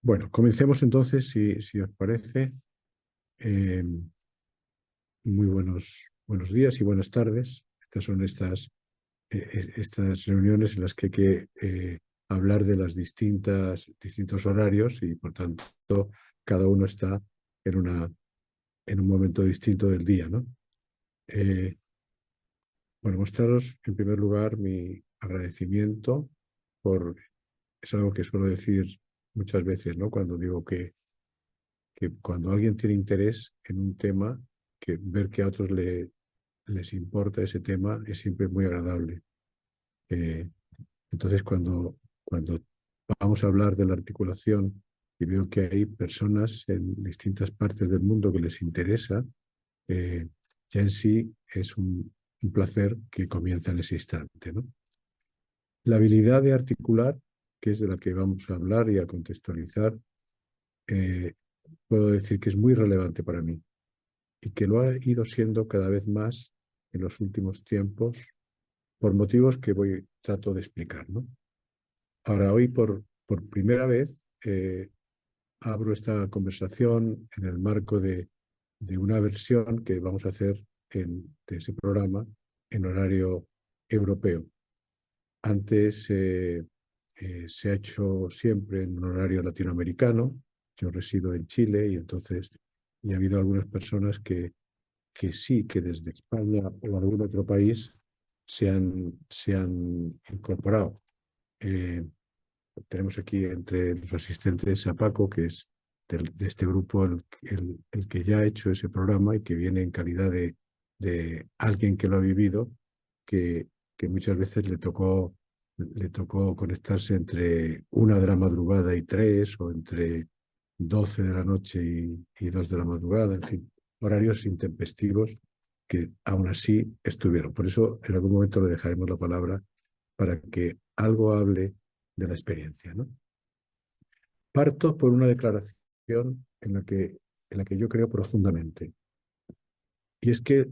Bueno, comencemos entonces, si os parece. Eh, Muy buenos días y buenas tardes. Estas son estas reuniones en las que hay que hablar de las distintos horarios y, por tanto, cada uno está en un momento distinto del día, ¿no? Eh, bueno, mostraros en primer lugar mi agradecimiento por, es algo que suelo decir muchas veces, ¿no? Cuando digo que cuando alguien tiene interés en un tema, que ver que a otros les importa ese tema es siempre muy agradable. Eh, entonces, cuando vamos a hablar de la articulación y veo que hay personas en distintas partes del mundo que les interesa, eh, ya en sí es un placer que comienza en ese instante, ¿no? La habilidad de articular, que es de la que vamos a hablar y a contextualizar, eh, puedo decir que es muy relevante para mí y que lo ha ido siendo cada vez más en los últimos tiempos por motivos que trato de explicar, ¿no? Ahora, hoy por primera vez abro esta conversación en el marco de una versión que vamos a hacer de ese programa en horario europeo. Antes se ha hecho siempre en un horario latinoamericano. Yo resido en Chile y entonces y ha habido algunas personas que sí, que desde España o algún otro país se han incorporado. Eh, Tenemos aquí entre los asistentes a Paco, que es de este grupo el que ya ha hecho ese programa y que viene en calidad de alguien que lo ha vivido, que muchas veces le tocó conectarse entre 1 de la madrugada y 3, o entre 12 de la noche y 2 de la madrugada, en fin, horarios intempestivos que aún así estuvieron. Por eso en algún momento le dejaremos la palabra para que algo hable de la experiencia, ¿no? Parto por una declaración en la que yo creo profundamente, y es que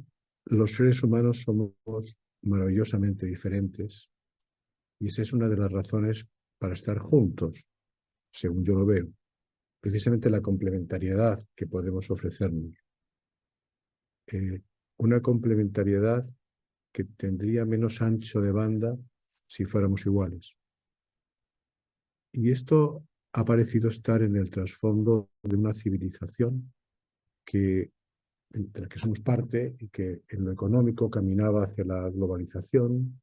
los seres humanos somos maravillosamente diferentes, y esa es una de las razones para estar juntos, según yo lo veo, precisamente la complementariedad que podemos ofrecernos. Eh, una complementariedad que tendría menos ancho de banda si fuéramos iguales. Y esto ha parecido estar en el trasfondo de una civilización que, de la que somos parte y que en lo económico caminaba hacia la globalización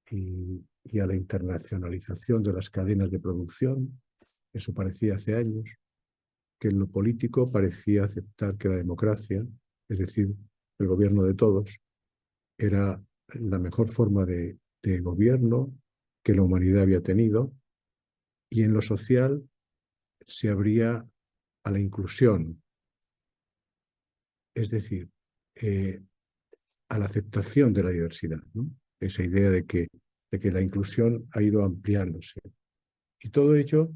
y a la internacionalización de las cadenas de producción. Eso parecía hace años. Que en lo político parecía aceptar que la democracia, es decir, el gobierno de todos, era la mejor forma de gobierno que la humanidad había tenido, y en lo social se abría a la inclusión, es decir, eh, a la aceptación de la diversidad, ¿no? Esa idea de que la inclusión ha ido ampliándose. Y todo ello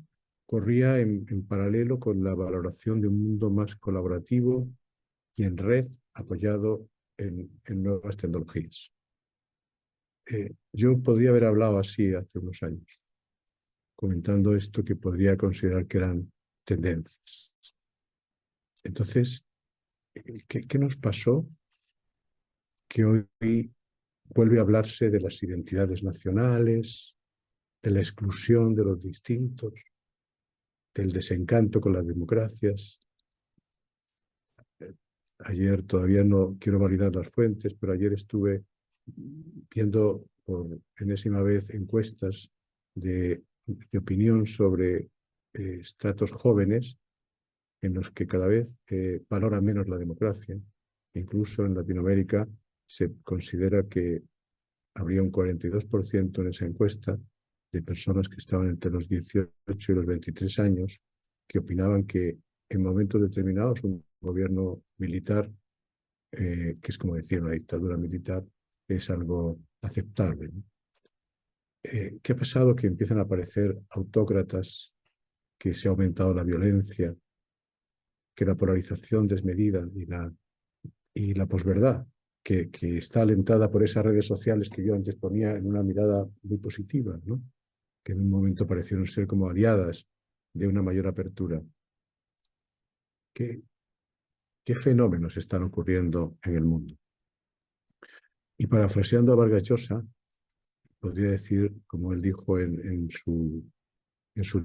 corría en paralelo con la valoración de un mundo más colaborativo y en red, apoyado en nuevas tecnologías. Yo podría haber hablado así hace unos años, comentando esto que podría considerar que eran tendencias. Entonces, ¿qué nos pasó? Que hoy vuelve a hablarse de las identidades nacionales, de la exclusión de los distintos, del desencanto con las democracias. Ayer, todavía no quiero validar las fuentes, pero ayer estuve viendo por enésima vez encuestas de opinión sobre estratos jóvenes en los que cada vez valora menos la democracia. Incluso en Latinoamérica se considera que habría un 42% en esa encuesta de personas que estaban entre los 18 y los 23 años que opinaban que en momentos determinados un gobierno militar, que es como decir una dictadura militar, es algo aceptable, ¿no? ¿Qué ha pasado? Que empiezan a aparecer autócratas, que se ha aumentado la violencia, que la polarización desmedida y la posverdad, que está alentada por esas redes sociales que yo antes ponía en una mirada muy positiva, ¿no? Que en un momento parecieron ser como aliadas de una mayor apertura. ¿Qué fenómenos están ocurriendo en el mundo? Y parafraseando a Vargas Llosa, podría decir, como él dijo en su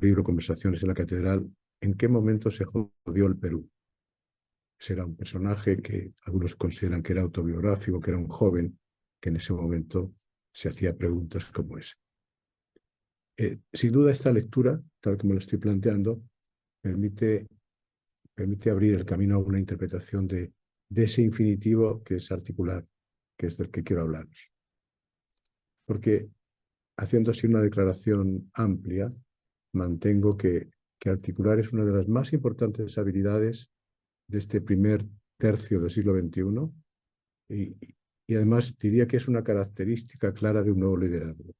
libro Conversaciones en la Catedral, ¿en qué momento se jodió el Perú? Ese era un personaje que algunos consideran que era autobiográfico, que era un joven que en ese momento se hacía preguntas como esa. Sin duda esta lectura, tal como lo estoy planteando, permite abrir el camino a una interpretación de ese infinitivo que es articular, que es del que quiero hablar. Porque haciendo así una declaración amplia, mantengo que articular es una de las más importantes habilidades de este primer tercio del siglo XXI y, y además diría que es una característica clara de un nuevo liderazgo.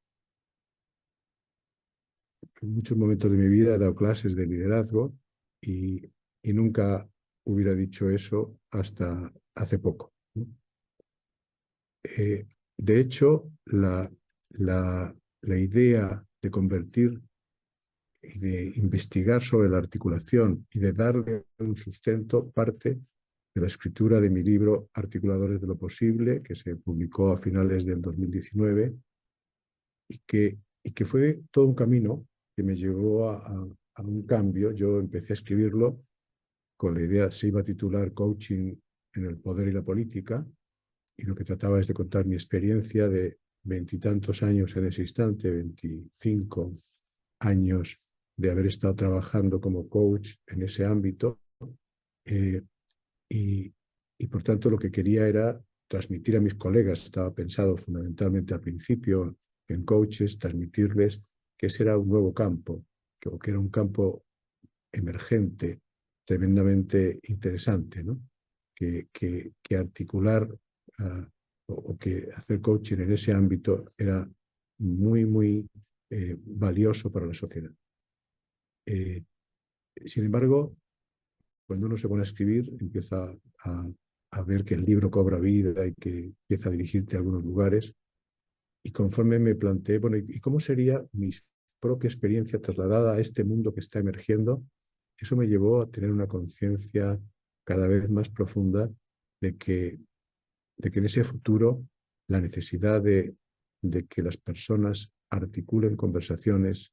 En muchos momentos de mi vida he dado clases de liderazgo y nunca hubiera dicho eso hasta hace poco, ¿no? De hecho, la idea de convertir y de investigar sobre la articulación y de darle un sustento parte de la escritura de mi libro Articuladores de lo Posible, que se publicó a finales del 2019 y que fue todo un camino que me llevó a un cambio. Yo empecé a escribirlo con la idea, se iba a titular Coaching en el Poder y la Política, y lo que trataba es de contar mi experiencia de veintitantos años en ese instante, 25 años de haber estado trabajando como coach en ese ámbito, eh, y, y por tanto lo que quería era transmitir a mis colegas, estaba pensado fundamentalmente al principio en coaches, transmitirles que ese era un nuevo campo, que era un campo emergente, tremendamente interesante, ¿no? Que articular o que hacer coaching en ese ámbito era muy, muy valioso para la sociedad. Sin embargo, cuando uno se pone a escribir, empieza a ver que el libro cobra vida y que empieza a dirigirte a algunos lugares. Y conforme me planteé, bueno, ¿y cómo sería mi propia experiencia trasladada a este mundo que está emergiendo? Eso me llevó a tener una conciencia cada vez más profunda de que en ese futuro la necesidad de que las personas articulen conversaciones,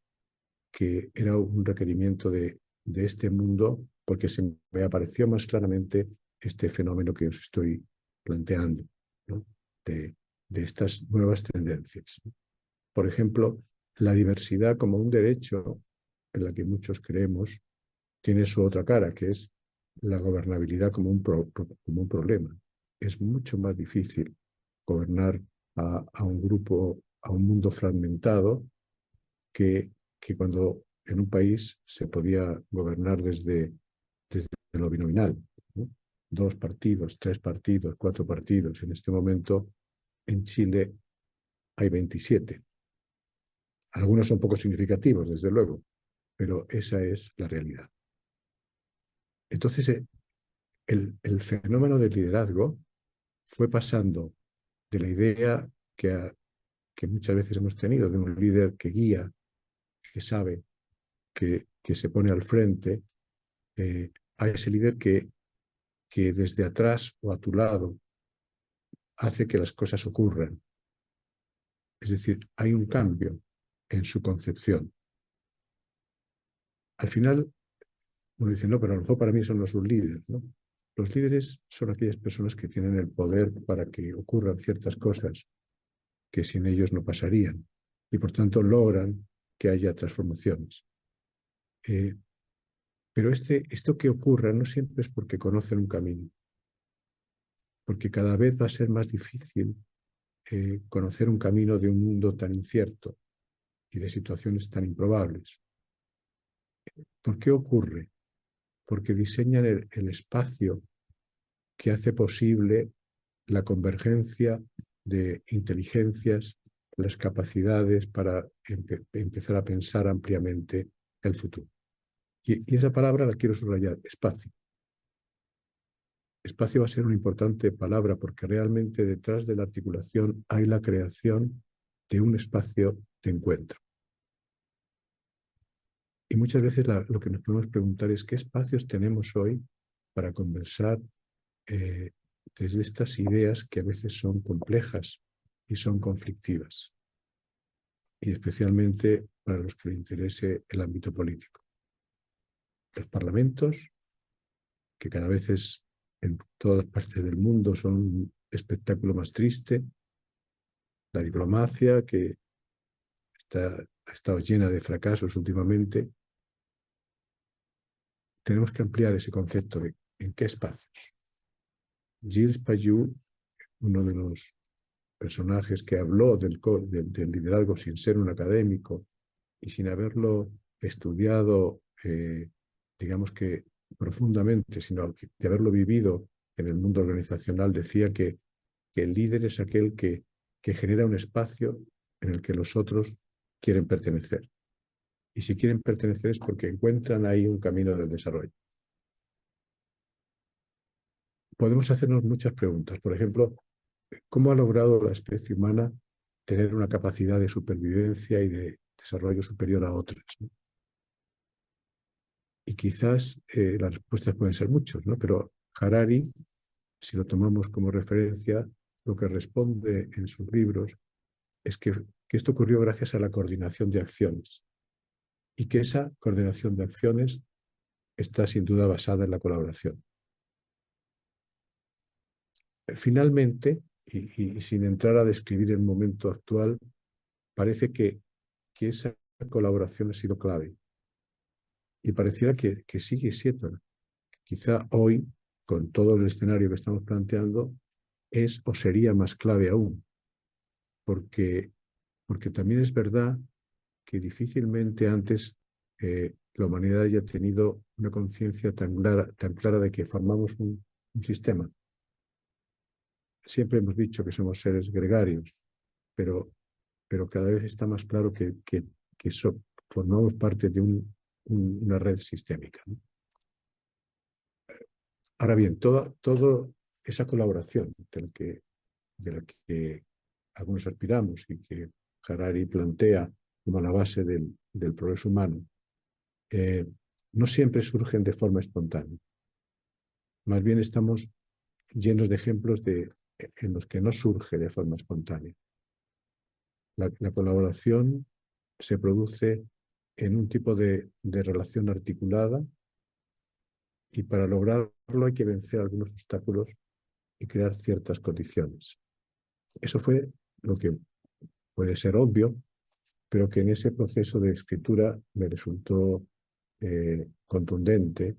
que era un requerimiento de este mundo, porque se me apareció más claramente este fenómeno que os estoy planteando, ¿no? de estas nuevas tendencias. Por ejemplo, la diversidad como un derecho en la que muchos creemos tiene su otra cara, que es la gobernabilidad como como un problema. Es mucho más difícil gobernar a un grupo, a un mundo fragmentado, que cuando en un país se podía gobernar desde lo binominal, ¿no? Dos partidos, tres partidos, cuatro partidos. En este momento, en Chile hay 27. Algunos son poco significativos, desde luego, pero esa es la realidad. Entonces, el fenómeno del liderazgo fue pasando de la idea que muchas veces hemos tenido de un líder que guía, que sabe, que se pone al frente, a ese líder que desde atrás o a tu lado hace que las cosas ocurran. Es decir, hay un cambio en su concepción. Al final, uno dice, no, pero a lo mejor para mí eso no es un líder, ¿no? Los líderes son aquellas personas que tienen el poder para que ocurran ciertas cosas que sin ellos no pasarían y por tanto logran que haya transformaciones. Pero esto que ocurra no siempre es porque conocen un camino, porque cada vez va a ser más difícil conocer un camino de un mundo tan incierto y de situaciones tan improbables. ¿Por qué ocurre? Porque diseñan el espacio que hace posible la convergencia de inteligencias, las capacidades para empezar a pensar ampliamente el futuro. Y esa palabra la quiero subrayar, espacio. Espacio va a ser una importante palabra porque realmente detrás de la articulación hay la creación de un espacio de encuentro. Y muchas veces lo que nos podemos preguntar es qué espacios tenemos hoy para conversar desde estas ideas que a veces son complejas y son conflictivas, y especialmente para los que les interese el ámbito político. Los parlamentos, que cada vez en todas partes del mundo son un espectáculo más triste, la diplomacia, que ha estado llena de fracasos últimamente. Tenemos que ampliar ese concepto de en qué espacios. Gilles Payou, uno de los personajes que habló del liderazgo sin ser un académico y sin haberlo estudiado, digamos que profundamente, sino de haberlo vivido en el mundo organizacional, decía que el líder es aquel que genera un espacio en el que los otros quieren pertenecer. Y si quieren pertenecer es porque encuentran ahí un camino del desarrollo. Podemos hacernos muchas preguntas. Por ejemplo, ¿cómo ha logrado la especie humana tener una capacidad de supervivencia y de desarrollo superior a otras, ¿no? Y quizás las respuestas pueden ser muchas, ¿no? Pero Harari, si lo tomamos como referencia, lo que responde en sus libros es que esto ocurrió gracias a la coordinación de acciones y que esa coordinación de acciones está sin duda basada en la colaboración. Finalmente, y sin entrar a describir el momento actual, parece que esa colaboración ha sido clave y pareciera que sigue siendo. Quizá hoy, con todo el escenario que estamos planteando, es o sería más clave aún, porque también es verdad que difícilmente antes la humanidad haya tenido una conciencia tan clara de que formamos un sistema. Siempre hemos dicho que somos seres gregarios, pero cada vez está más claro que formamos parte de una red sistémica, ¿no? Ahora bien, toda esa colaboración de la que algunos aspiramos y que Harari plantea como la base del progreso humano, no siempre surgen de forma espontánea. Más bien estamos llenos de ejemplos en los que no surge de forma espontánea. La colaboración se produce en un tipo de relación articulada y para lograrlo hay que vencer algunos obstáculos y crear ciertas condiciones. Eso fue lo que puede ser obvio, pero que en ese proceso de escritura me resultó contundente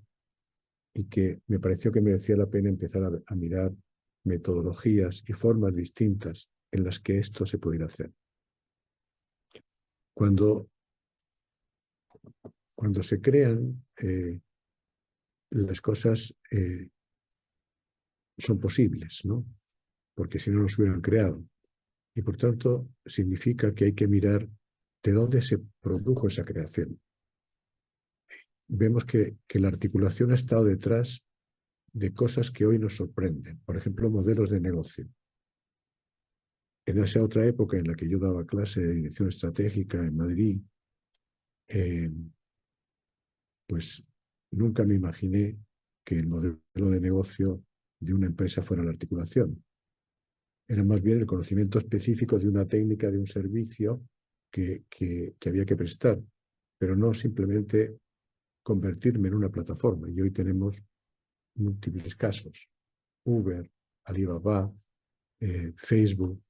y que me pareció que merecía la pena empezar a mirar metodologías y formas distintas en las que esto se pudiera hacer. Cuando se crean, las cosas son posibles, ¿no? Porque si no, no se hubieran creado. Y por tanto, significa que hay que mirar de dónde se produjo esa creación. Vemos que la articulación ha estado detrás de cosas que hoy nos sorprenden. Por ejemplo, modelos de negocio. En esa otra época en la que yo daba clase de dirección estratégica en Madrid, pues nunca me imaginé que el modelo de negocio de una empresa fuera la articulación. Era más bien el conocimiento específico de una técnica, de un servicio que había que prestar, pero no simplemente convertirme en una plataforma. Y hoy tenemos múltiples casos. Uber, Alibaba, Facebook,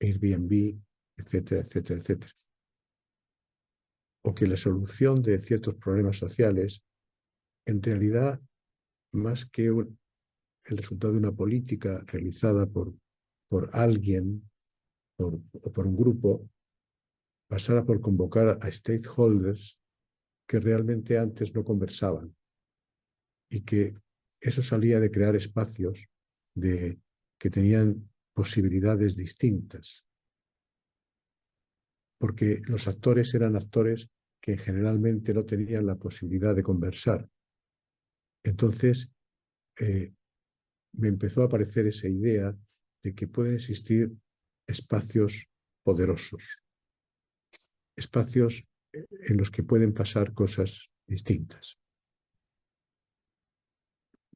Airbnb, etcétera, etcétera, etcétera. O que la solución de ciertos problemas sociales, en realidad, más que el resultado de una política realizada por alguien o por un grupo, pasara por convocar a stakeholders que realmente antes no conversaban y que eso salía de crear espacios que tenían posibilidades distintas, porque los actores eran actores que generalmente no tenían la posibilidad de conversar. Entonces, me empezó a aparecer esa idea de que pueden existir espacios poderosos, espacios en los que pueden pasar cosas distintas.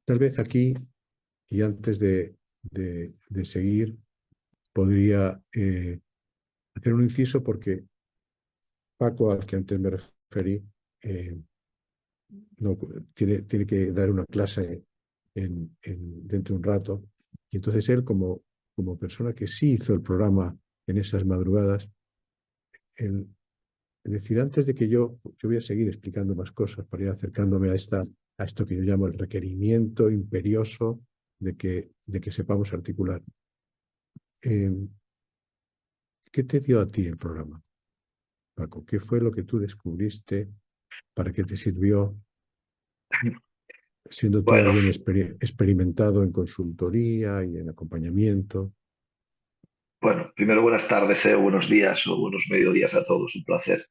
Tal vez aquí, y antes de seguir, podría hacer un inciso porque Paco, al que antes me referí, eh, no, tiene que dar una clase dentro de un rato. Y entonces él, como persona que sí hizo el programa en esas madrugadas, él, es decir, antes de que yo voy a seguir explicando más cosas para ir acercándome a esto que yo llamo el requerimiento imperioso de que sepamos articular. Eh, ¿Qué te dio a ti el programa, Paco? ¿Qué fue lo que tú descubriste? ¿Para qué te sirvió? Siendo tú Bueno, alguien experimentado en consultoría y en acompañamiento. bueno, primero buenas tardes, buenos días o buenos mediodías a todos. Un placer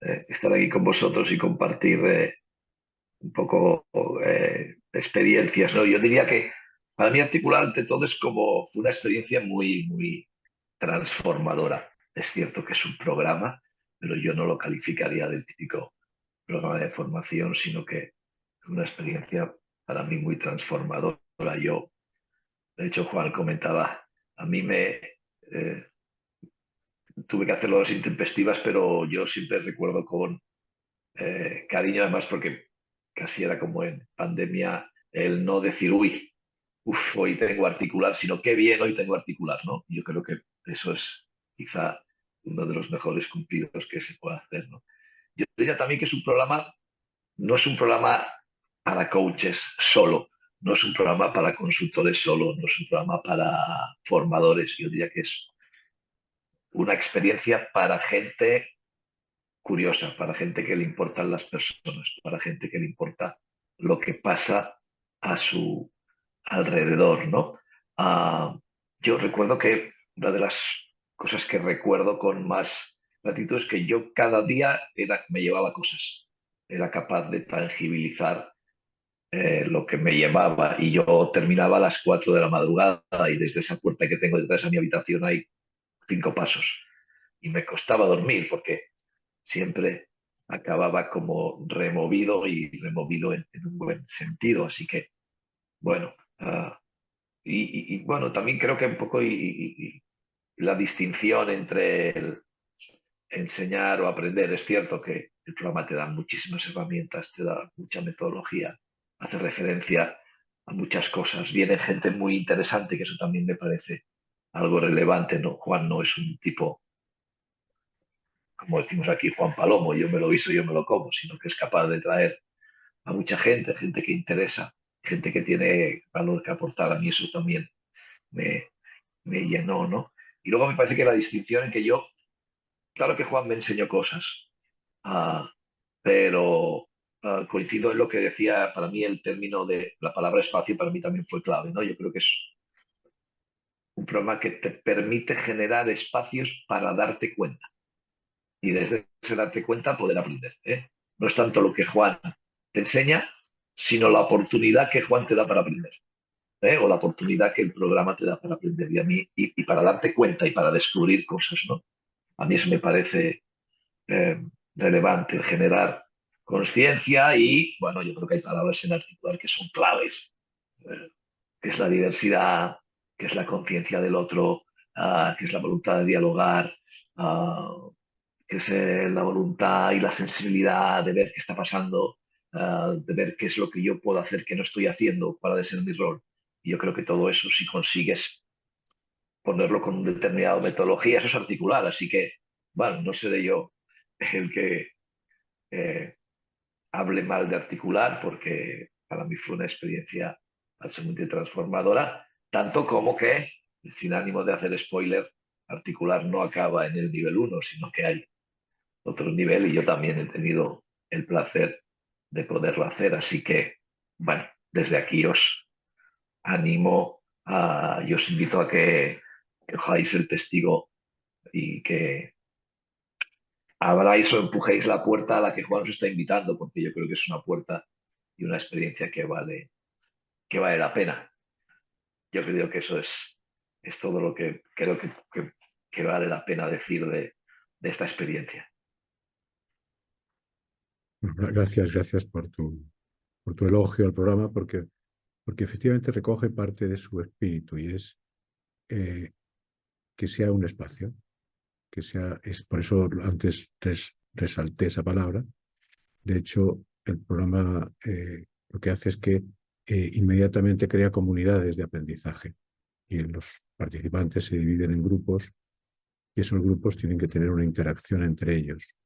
estar aquí con vosotros y compartir un poco experiencias, ¿no? Yo diría que para mí articular ante todo es como una experiencia muy, muy transformadora. Es cierto que es un programa, pero yo no lo calificaría del típico programa de formación, sino que es una experiencia para mí muy transformadora. Yo, de hecho, Juan comentaba, a mí eh, tuve que hacerlo a las intempestivas, pero yo siempre recuerdo con cariño, además, porque casi era como en pandemia el no decir, uy, uf, hoy tengo articular, sino qué bien, hoy tengo articular, ¿no? Yo creo que eso es quizá uno de los mejores cumplidos que se puede hacer, ¿no? Yo diría también que es un programa, no es un programa para coaches solo, no es un programa para consultores solo, no es un programa para formadores, yo diría que es una experiencia para gente curiosa, para gente que le importan las personas, para gente que le importa lo que pasa a su alrededor, ¿no? Ah, yo recuerdo que una de las cosas que recuerdo con más gratitud es que yo cada día me llevaba cosas, era capaz de tangibilizar lo que me llevaba y yo terminaba a las 4 de la madrugada y desde esa puerta que tengo detrás de mi habitación hay 5 pasos y me costaba dormir porque siempre acababa como removido y removido en un buen sentido. Así que, bueno, bueno, también creo que un poco la distinción entre el enseñar o aprender, es cierto que el programa te da muchísimas herramientas, te da mucha metodología, hace referencia a muchas cosas. Viene gente muy interesante, que eso también me parece algo relevante, ¿no? Juan no es un tipo como decimos aquí, Juan Palomo, yo me lo guiso, yo me lo como, sino que es capaz de traer a mucha gente, gente que interesa, gente que tiene valor que aportar. A mí eso también me, me llenó, ¿no? Y luego me parece que la distinción en que yo, claro que Juan me enseñó cosas, ah, pero coincido en lo que decía, para mí el término de la palabra espacio para mí también fue clave, ¿no? Yo creo que es un programa que te permite generar espacios para darte cuenta y desde ese darte cuenta poder aprender, ¿eh? No es tanto lo que Juan te enseña, sino la oportunidad que Juan te da para aprender, ¿eh? O la oportunidad que el programa te da para aprender y a mí y para darte cuenta y para descubrir cosas, ¿no? A mí eso me parece eh, relevante, el generar conciencia y, bueno, yo creo que hay palabras en articular que son claves, eh, que es la diversidad, que es la conciencia del otro, que es la voluntad de dialogar, que es la voluntad y la sensibilidad de ver qué está pasando, de ver qué es lo que yo puedo hacer que no estoy haciendo para de ser mi rol. Y yo creo que todo eso, si consigues ponerlo con una determinada metodología, eso es articular. Así que, bueno, no seré yo el que eh, hable mal de articular, porque para mí fue una experiencia absolutamente transformadora, tanto como que, sin ánimo de hacer spoiler, articular no acaba en el nivel uno, sino que hay otro nivel y yo también he tenido el placer de poderlo hacer. Así que, bueno, desde aquí os animo, y os invito a que ojáis el testigo y que abráis o empujéis la puerta a la que Juan os está invitando, porque yo creo que es una puerta y una experiencia que vale la pena. Yo creo que eso es todo lo que creo que vale la pena decir de esta experiencia. Bueno, gracias por tu elogio al programa, porque efectivamente recoge parte de su espíritu y es eh, que sea un espacio, por eso antes resalté esa palabra. De hecho, el programa lo que hace es que inmediatamente crea comunidades de aprendizaje y los participantes se dividen en grupos y esos grupos tienen que tener una interacción entre ellos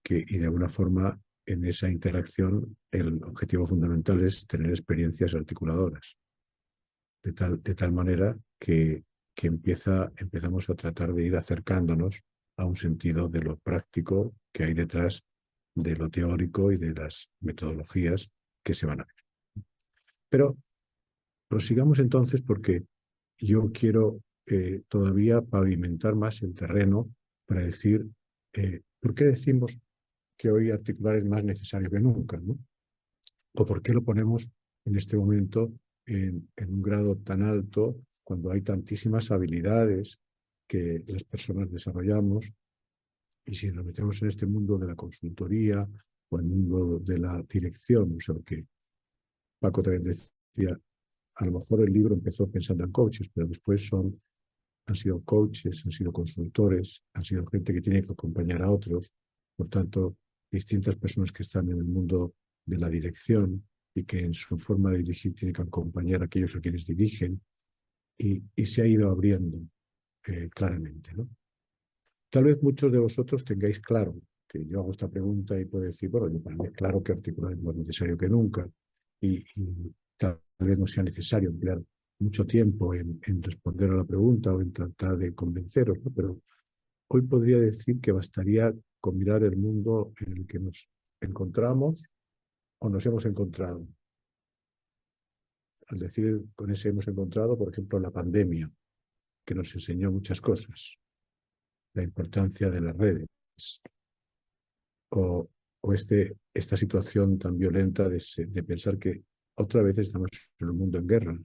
y de alguna forma en esa interacción el objetivo fundamental es tener experiencias articuladoras, de tal manera que empezamos a tratar de ir acercándonos a un sentido de lo práctico que hay detrás de lo teórico y de las metodologías que se van a ver. Pero prosigamos entonces porque yo quiero todavía pavimentar más el terreno para decir por qué decimos que hoy articular es más necesario que nunca, ¿no? O por qué lo ponemos en este momento en un grado tan alto cuando hay tantísimas habilidades que las personas desarrollamos y si nos metemos en este mundo de la consultoría o en el mundo de la dirección, o sea, que Paco también decía, a lo mejor el libro empezó pensando en coaches, pero después han sido coaches, han sido consultores, han sido gente que tiene que acompañar a otros, por tanto, distintas personas que están en el mundo de la dirección y que en su forma de dirigir tienen que acompañar a aquellos a quienes dirigen y se ha ido abriendo claramente, ¿no? Tal vez muchos de vosotros tengáis claro que yo hago esta pregunta y puedo decir, bueno, yo para mí es claro que articular es más necesario que nunca y tal vez no sea necesario emplear mucho tiempo en responder a la pregunta o en tratar de convenceros, ¿no? Pero hoy podría decir que bastaría con mirar el mundo en el que nos encontramos o nos hemos encontrado. Al decir con ese hemos encontrado, por ejemplo, la pandemia, que nos enseñó muchas cosas, la importancia de las redes, o esta situación tan violenta de pensar que otra vez estamos en un mundo en guerra.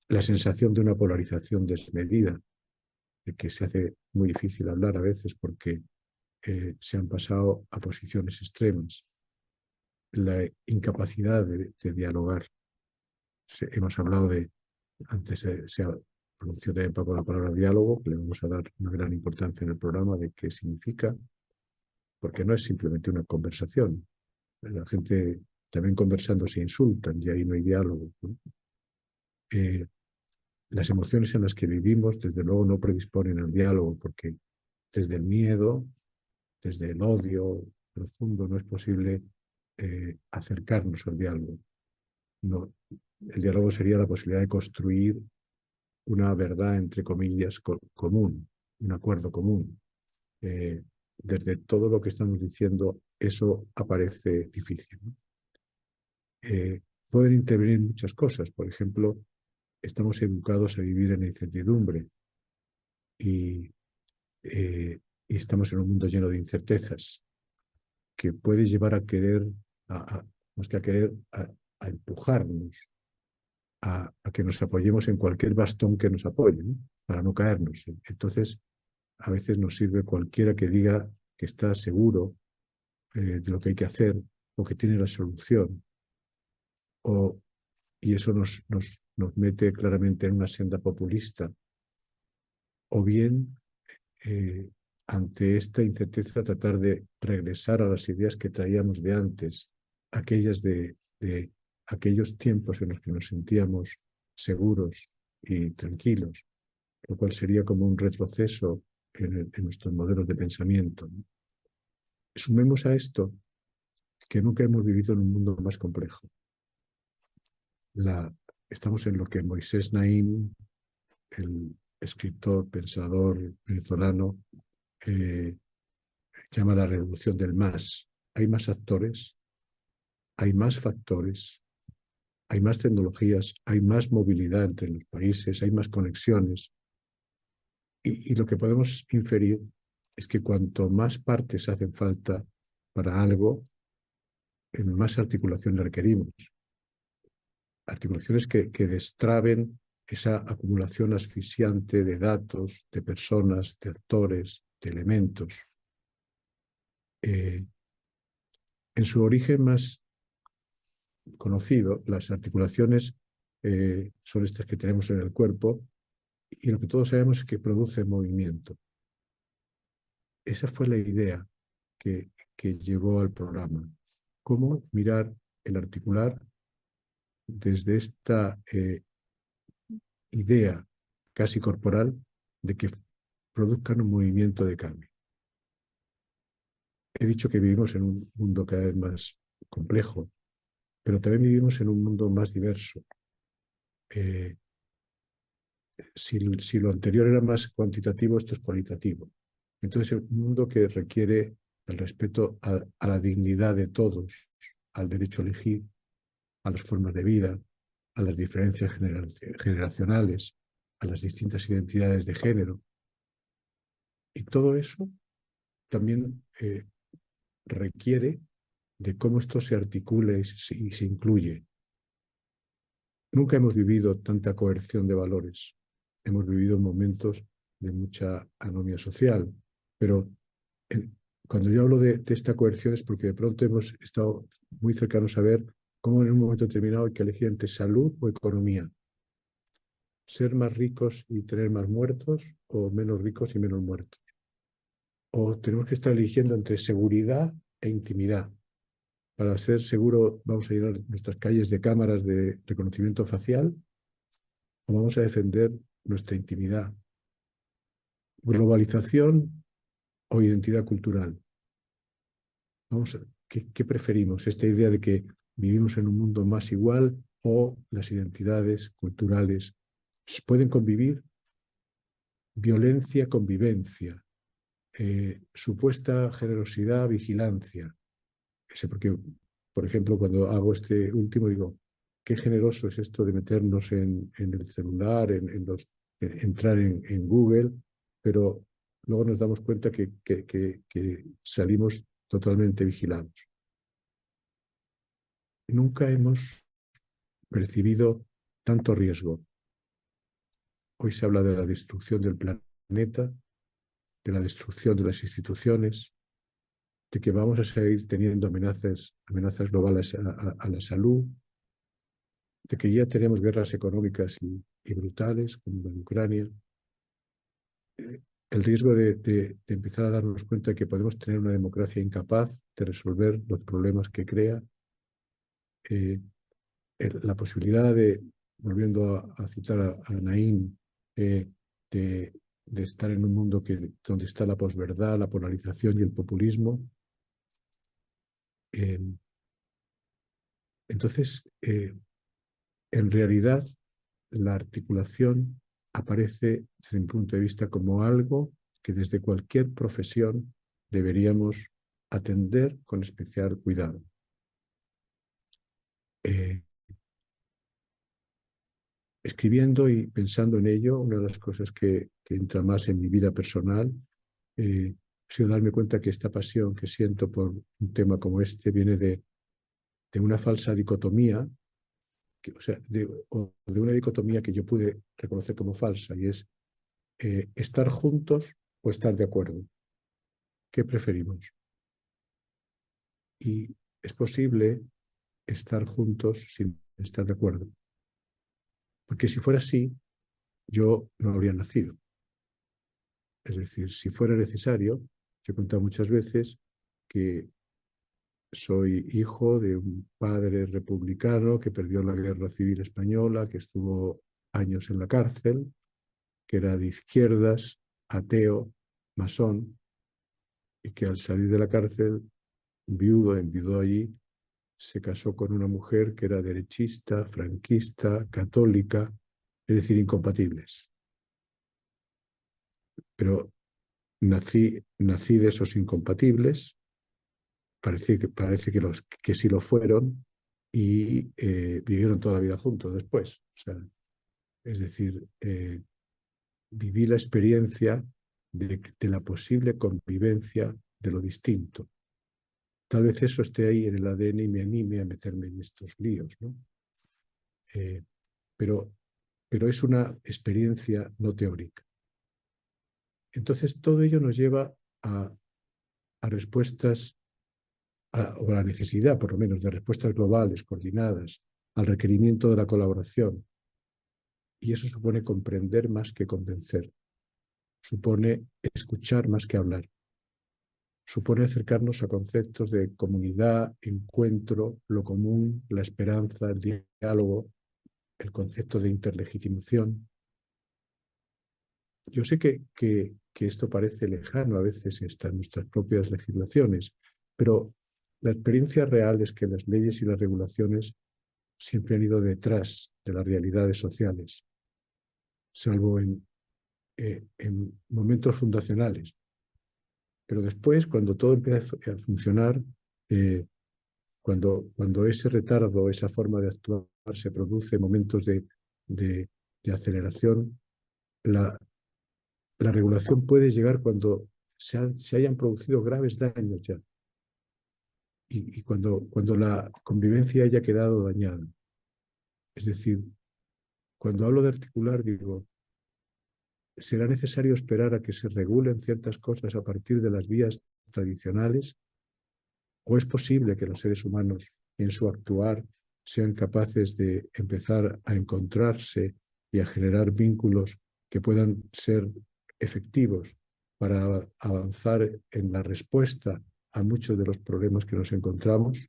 La sensación de una polarización desmedida, de que se hace muy difícil hablar a veces porque se han pasado a posiciones extremas. La incapacidad de dialogar. Hemos hablado antes se ha pronunciado también Paco la palabra diálogo, que le vamos a dar una gran importancia en el programa de qué significa, porque no es simplemente una conversación. La gente también conversando se insultan y ahí no hay diálogo, ¿no? Las emociones en las que vivimos, desde luego, no predisponen al diálogo, porque desde el miedo, desde el odio profundo, no es posible acercarnos al diálogo. No, el diálogo sería la posibilidad de construir una verdad, entre comillas, común, un acuerdo común. Desde todo lo que estamos diciendo, eso aparece difícil, ¿no? Pueden intervenir muchas cosas. Por ejemplo, estamos educados a vivir en la incertidumbre y, y estamos en un mundo lleno de incertezas que puede llevar a querer, más que a querer, a empujarnos, a que nos apoyemos en cualquier bastón que nos apoye, ¿no? Para no caernos. Entonces, a veces nos sirve cualquiera que diga que está seguro de lo que hay que hacer o que tiene la solución. Y eso nos mete claramente en una senda populista. O bien, ante esta incerteza, tratar de regresar a las ideas que traíamos de antes, aquellas de aquellos tiempos en los que nos sentíamos seguros y tranquilos, lo cual sería como un retroceso en nuestros modelos de pensamiento, ¿no? Sumemos a esto que nunca hemos vivido en un mundo más complejo. Estamos en lo que Moisés Naim, el escritor, pensador venezolano, llama la revolución del más. Hay más actores, hay más factores, hay más tecnologías, hay más movilidad entre los países, hay más conexiones. Y lo que podemos inferir es que cuanto más partes hacen falta para algo, más articulación requerimos. Articulaciones que destraben esa acumulación asfixiante de datos, de personas, de actores, de elementos. Eh, en su origen más conocido, las articulaciones son estas que tenemos en el cuerpo y lo que todos sabemos es que produce movimiento. Esa fue la idea que llevó al programa. Cómo mirar el articular desde esta idea casi corporal de que produzcan un movimiento de cambio. He dicho que vivimos en un mundo cada vez más complejo, pero también vivimos en un mundo más diverso. Si lo anterior era más cuantitativo, esto es cualitativo. Entonces, es un mundo que requiere el respeto a la dignidad de todos, al derecho a elegir, a las formas de vida, a las diferencias generacionales, a las distintas identidades de género. Y todo eso también requiere de cómo esto se articula y se incluye. Nunca hemos vivido tanta coerción de valores. Hemos vivido momentos de mucha anomia social, pero cuando yo hablo de esta coerción es porque de pronto hemos estado muy cercanos a ver cómo en un momento determinado hay que elegir entre salud o economía. Ser más ricos y tener más muertos o menos ricos y menos muertos. O tenemos que estar eligiendo entre seguridad e intimidad. Para ser seguro vamos a llenar nuestras calles de cámaras de reconocimiento facial o vamos a defender nuestra intimidad. Globalización o identidad cultural. Vamos a, ¿qué preferimos? Esta idea de que vivimos en un mundo más igual o las identidades culturales pueden convivir. Violencia, convivencia, supuesta generosidad, vigilancia. Porque, por ejemplo, cuando hago este último, digo, qué generoso es esto de meternos en el celular, entrar en Google, pero luego nos damos cuenta que salimos totalmente vigilados. Nunca hemos percibido tanto riesgo. Hoy se habla de la destrucción del planeta, de la destrucción de las instituciones, de que vamos a seguir teniendo amenazas globales a la salud, de que ya tenemos guerras económicas y brutales, como en Ucrania. El riesgo de empezar a darnos cuenta de que podemos tener una democracia incapaz de resolver los problemas que crea, la posibilidad de, volviendo a citar a Naín, de estar en un mundo donde está la posverdad, la polarización y el populismo. Entonces, en realidad, la articulación aparece desde mi punto de vista como algo que desde cualquier profesión deberíamos atender con especial cuidado. Escribiendo y pensando en ello, una de las cosas que entra más en mi vida personal ha sido darme cuenta que esta pasión que siento por un tema como este viene de una falsa dicotomía, o sea, de una dicotomía que yo pude reconocer como falsa, y es estar juntos o estar de acuerdo. ¿Qué preferimos? Y es posible estar juntos sin estar de acuerdo. Porque si fuera así, yo no habría nacido. Es decir, si fuera necesario, yo he contado muchas veces que soy hijo de un padre republicano que perdió la Guerra Civil Española, que estuvo años en la cárcel, que era de izquierdas, ateo, masón, y que al salir de la cárcel, viudo, enviudó allí, se casó con una mujer que era derechista, franquista, católica, es decir, incompatibles. Pero nací de esos incompatibles, parece que sí lo fueron y vivieron toda la vida juntos después. O sea, es decir, viví la experiencia de la posible convivencia de lo distinto. Tal vez eso esté ahí en el ADN y me anime a meterme en estos líos, ¿no? Pero es una experiencia no teórica. Entonces, todo ello nos lleva a a respuestas, o a la necesidad, por lo menos, de respuestas globales, coordinadas, al requerimiento de la colaboración. Y eso supone comprender más que convencer, supone escuchar más que hablar, supone acercarnos a conceptos de comunidad, encuentro, lo común, la esperanza, el diálogo, el concepto de interlegitimación. Yo sé que esto parece lejano a veces en nuestras propias legislaciones, pero la experiencia real es que las leyes y las regulaciones siempre han ido detrás de las realidades sociales, salvo en momentos fundacionales. Pero después, cuando todo empieza a funcionar, cuando ese retardo, esa forma de actuar se produce en momentos de aceleración, la regulación puede llegar cuando se hayan producido graves daños ya y cuando la convivencia haya quedado dañada. Es decir, cuando hablo de articular, digo, ¿será necesario esperar a que se regulen ciertas cosas a partir de las vías tradicionales? ¿O es posible que los seres humanos en su actuar sean capaces de empezar a encontrarse y a generar vínculos que puedan ser efectivos para avanzar en la respuesta a muchos de los problemas que nos encontramos?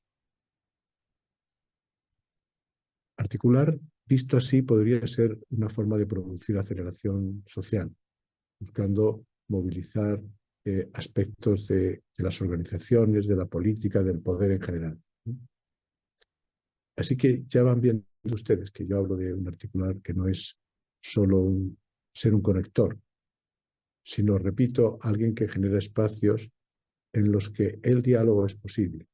Articular, visto así, podría ser una forma de producir aceleración social, buscando movilizar aspectos de las organizaciones, de la política, del poder en general. Así que ya van viendo ustedes que yo hablo de un articular que no es solo ser un conector, sino, repito, alguien que genera espacios en los que el diálogo es posible.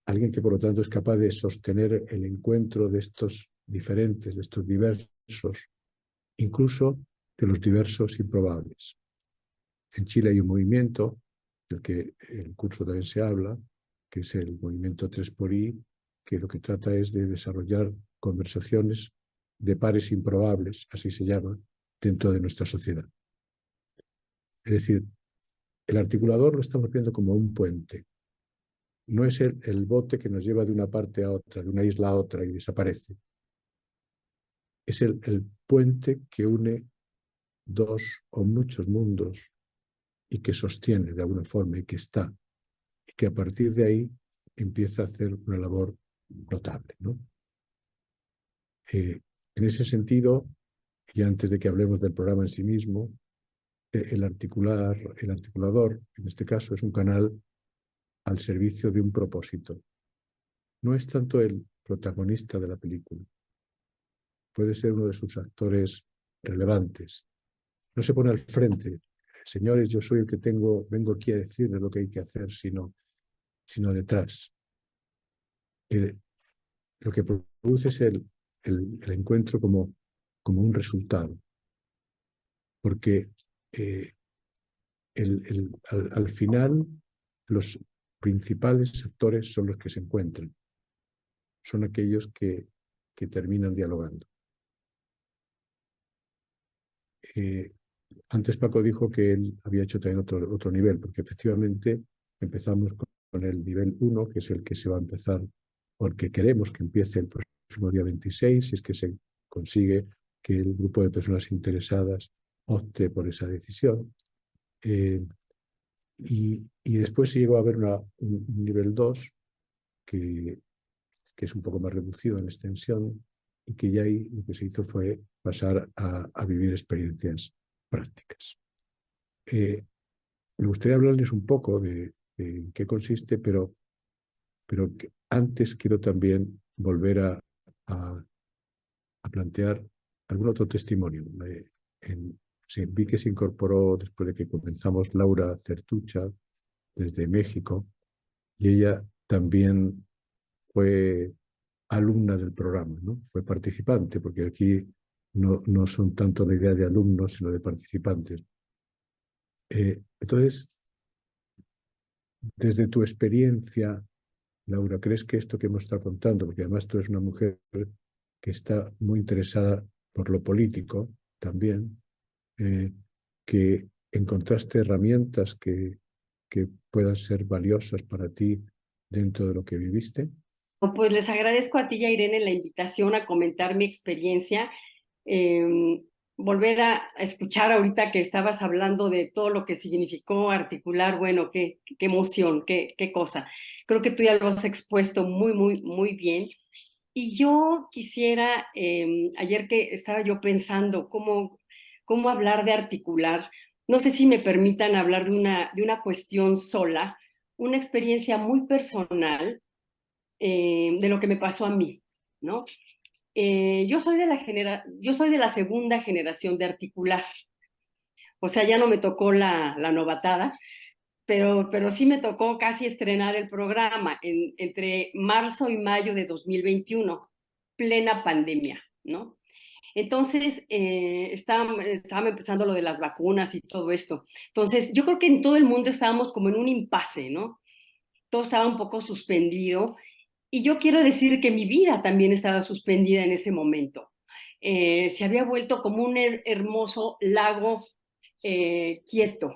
Alguien que, por lo tanto, es capaz de sostener el encuentro de estos diferentes, de estos diversos, incluso de los diversos improbables. En Chile hay un movimiento, del que el curso también se habla, que es el movimiento 3xI, que lo que trata es de desarrollar conversaciones de pares improbables, así se llama, dentro de nuestra sociedad. Es decir, el articulador lo estamos viendo como un puente. No es el bote que nos lleva de una parte a otra, de una isla a otra y desaparece. Es el puente que une dos o muchos mundos y que sostiene de alguna forma y que está, y que a partir de ahí empieza a hacer una labor notable, ¿no? En ese sentido, y antes de que hablemos del programa en sí mismo, el articulador, en este caso, es un canal al servicio de un propósito. No es tanto el protagonista de la película, puede ser uno de sus actores relevantes. No se pone al frente, señores, yo soy el que vengo aquí a decirles lo que hay que hacer, sino detrás. Lo que produce es el encuentro como un resultado, porque al final los principales actores son los que se encuentran, son aquellos que terminan dialogando. Antes Paco dijo que él había hecho también otro nivel, porque efectivamente empezamos con el nivel 1, que es el que se va a empezar, porque queremos que empiece el próximo día 26, si es que se consigue que el grupo de personas interesadas opte por esa decisión. Y después se llegó a haber un nivel 2, que es un poco más reducido en extensión, y que ya ahí lo que se hizo fue pasar a vivir experiencias prácticas. Me gustaría hablarles un poco de en qué consiste, pero antes quiero también volver a plantear algún otro testimonio. Vi que se incorporó después de que comenzamos Laura Certucha desde México, y ella también fue alumna del programa, ¿no? Fue participante, porque aquí no son tanto la idea de alumnos, sino de participantes. Entonces, desde tu experiencia, Laura, ¿crees que esto que hemos estado contando, porque además tú eres una mujer que está muy interesada por lo político también, que encontraste herramientas que que puedan ser valiosas para ti dentro de lo que viviste? Pues les agradezco a ti y a Irene la invitación a comentar mi experiencia. Volver a escuchar ahorita que estabas hablando de todo lo que significó articular, bueno, qué emoción, qué cosa. Creo que tú ya lo has expuesto muy bien. Y yo quisiera, ayer que estaba yo pensando cómo hablar de articular, no sé si me permitan hablar de una cuestión sola, una experiencia muy personal de lo que me pasó a mí, ¿no? Yo soy de la segunda generación de articular, o sea, ya no me tocó la novatada, pero sí me tocó casi estrenar el programa entre marzo y mayo de 2021, plena pandemia, ¿no? Entonces, estaba empezando lo de las vacunas y todo esto. Entonces, yo creo que en todo el mundo estábamos como en un impasse, ¿no? Todo estaba un poco suspendido. Y yo quiero decir que mi vida también estaba suspendida en ese momento. Se había vuelto como un hermoso lago quieto,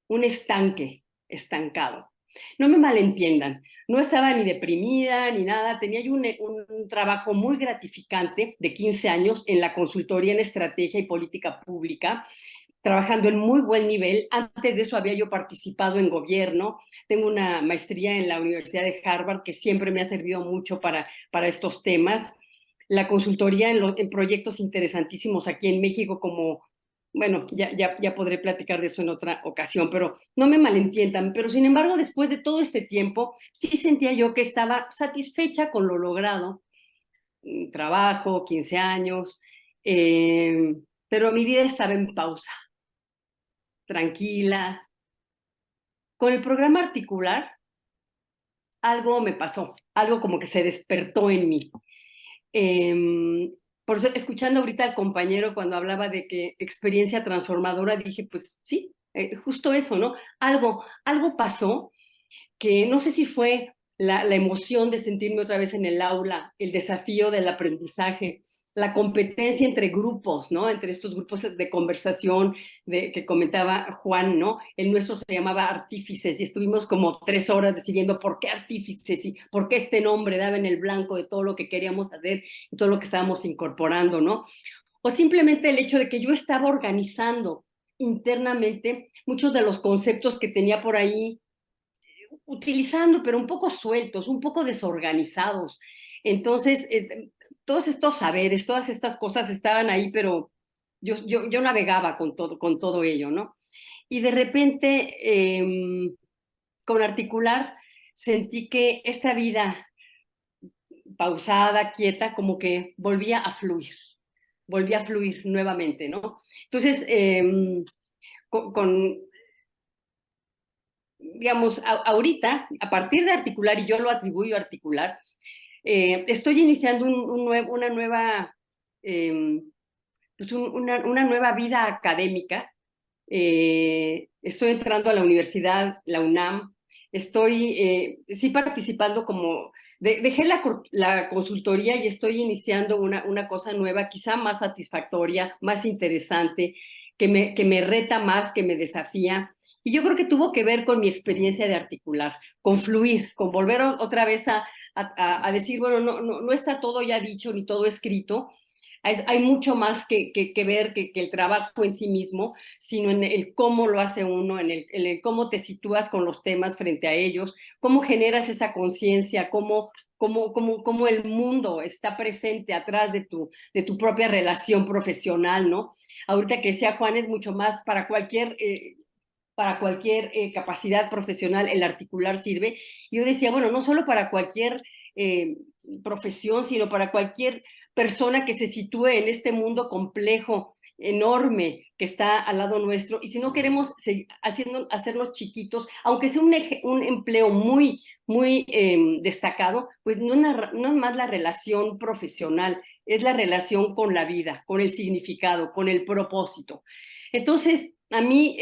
un estanque estancado. No me malentiendan, no estaba ni deprimida ni nada, tenía yo un trabajo muy gratificante de 15 años en la consultoría en estrategia y política pública, trabajando en muy buen nivel. Antes de eso había yo participado en gobierno, tengo una maestría en la Universidad de Harvard que siempre me ha servido mucho para estos temas. La consultoría en proyectos interesantísimos aquí en México como, bueno, ya podré platicar de eso en otra ocasión, pero no me malentiendan. Pero sin embargo, después de todo este tiempo, sí sentía yo que estaba satisfecha con lo logrado. Trabajo, 15 años, pero mi vida estaba en pausa, tranquila. Con el programa articular, algo me pasó, algo como que se despertó en mí. Por eso, escuchando ahorita al compañero cuando hablaba de que experiencia transformadora, dije, pues sí, justo eso, ¿no? Algo pasó que no sé si fue la emoción de sentirme otra vez en el aula, el desafío del aprendizaje, la competencia entre grupos, ¿no? Entre estos grupos de conversación que comentaba Juan, ¿no? El nuestro se llamaba Artífices y estuvimos como 3 horas decidiendo por qué Artífices y por qué este nombre daba en el blanco de todo lo que queríamos hacer y todo lo que estábamos incorporando, ¿no? O simplemente el hecho de que yo estaba organizando internamente muchos de los conceptos que tenía por ahí utilizando, pero un poco sueltos, un poco desorganizados. Entonces, todos estos saberes, todas estas cosas estaban ahí, pero yo navegaba con todo ello, ¿no? Y de repente, con articular, sentí que esta vida pausada, quieta, como que volvía a fluir nuevamente, ¿no? Entonces, con digamos, ahorita, a partir de articular, y yo lo atribuyo a articular, estoy iniciando una nueva, pues una nueva vida académica. Estoy entrando a la universidad, la UNAM. Estoy, sí, participando como, dejé la consultoría y estoy iniciando una cosa nueva, quizá más satisfactoria, más interesante, que me reta más, que me desafía. Y yo creo que tuvo que ver con mi experiencia de articular, con fluir, con volver otra vez a decir, bueno, no está todo ya dicho ni todo escrito. Hay mucho más que ver que el trabajo en sí mismo, sino en el cómo lo hace uno, en el cómo te sitúas con los temas frente a ellos, cómo generas esa conciencia, cómo el mundo está presente atrás de tu propia relación profesional, ¿no? Ahorita que decía Juan, es mucho más para cualquier capacidad profesional el articular sirve. Yo decía, bueno, no solo para cualquier profesión, sino para cualquier persona que se sitúe en este mundo complejo, enorme, que está al lado nuestro. Y si no queremos hacernos chiquitos, aunque sea un empleo muy destacado, pues no es más la relación profesional, es la relación con la vida, con el significado, con el propósito. Entonces, a mí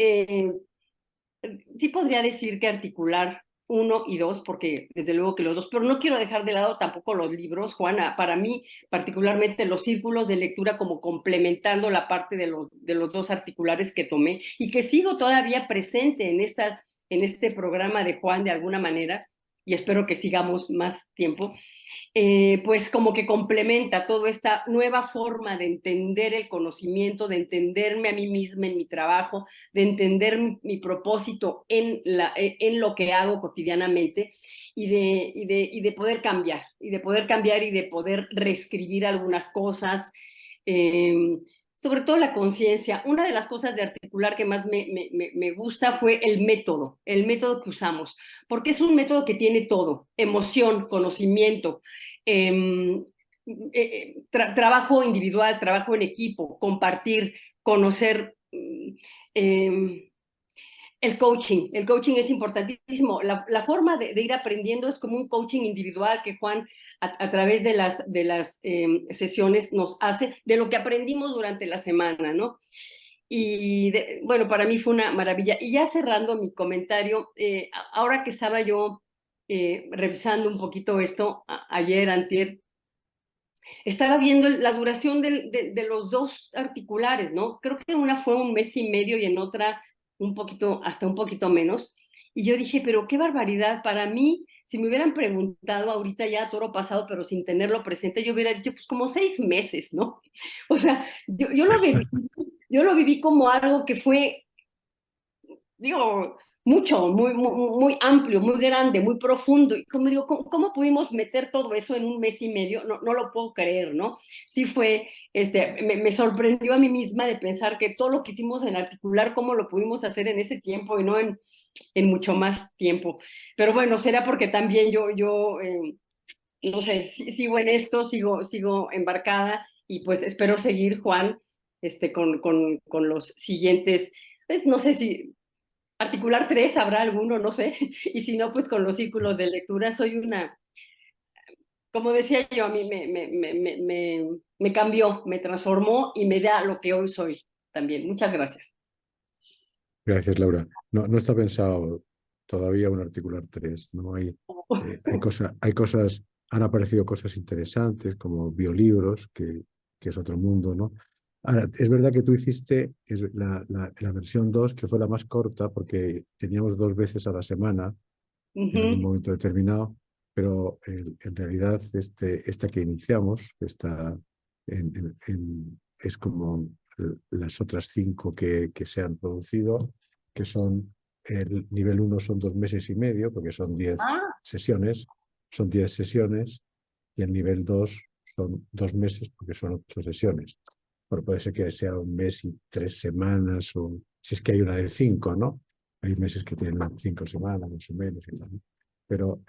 sí podría decir que articular 1 y 2, porque desde luego que los dos, pero no quiero dejar de lado tampoco los libros, Juana. Para mí, particularmente los círculos de lectura como complementando la parte de los 2 articulares que tomé y que sigo todavía presente en en este programa de Juan de alguna manera, y espero que sigamos más tiempo, pues como que complementa toda esta nueva forma de entender el conocimiento, de entenderme a mí misma en mi trabajo, de entender mi propósito en lo que hago cotidianamente y de poder cambiar, y de poder reescribir algunas cosas, sobre todo la conciencia. Una de las cosas de articular que más me gusta fue el método que usamos, porque es un método que tiene todo: emoción, conocimiento, trabajo individual, trabajo en equipo, compartir, conocer. El coaching es importantísimo. La forma de ir aprendiendo es como un coaching individual que Juan, a través de las sesiones, nos hace de lo que aprendimos durante la semana, ¿no? Y bueno, para mí fue una maravilla. Y ya cerrando mi comentario, ahora que estaba yo revisando un poquito esto, ayer, antier, estaba viendo la duración de los dos articulares, ¿no? Creo que una fue 1 mes y medio y en otra un poquito, hasta un poquito menos. Y yo dije, pero qué barbaridad. Para mí, si me hubieran preguntado ahorita ya a toro pasado, pero sin tenerlo presente, yo hubiera dicho, pues como 6 meses, ¿no? O sea, yo lo viví como algo que fue, digo, mucho, muy amplio, muy grande, muy profundo. Y como digo, ¿cómo pudimos meter todo eso en 1 mes y medio? No lo puedo creer, ¿no? Sí fue, me sorprendió a mí misma de pensar que todo lo que hicimos en articular, cómo lo pudimos hacer en ese tiempo y no en mucho más tiempo. Pero bueno, será porque también no sé, sigo en esto, sigo embarcada y pues espero seguir, Juan, con los siguientes, pues no sé si articular 3, habrá alguno, no sé, y si no, pues con los círculos de lectura. Soy una, como decía yo, a mí me cambió, me transformó y me da lo que hoy soy también. Muchas gracias. Gracias, Laura. No está pensado todavía un articular 3. No hay, hay cosas, han aparecido cosas interesantes como biolibros, que es otro mundo, ¿no? Ahora, es verdad que tú hiciste la versión 2, que fue la más corta, porque teníamos 2 veces a la semana en algún momento determinado, pero en realidad esta que iniciamos, es como las otras 5 que se han producido, que son el nivel 1 son 2 meses y medio, porque son 10 sesiones, y el nivel 2 son 2 meses, porque son 8 sesiones. Bueno, puede ser que sea 1 mes y 3 semanas, o si es que hay una de 5, ¿no? Hay meses que tienen 5 semanas, más o menos, y tal. Pero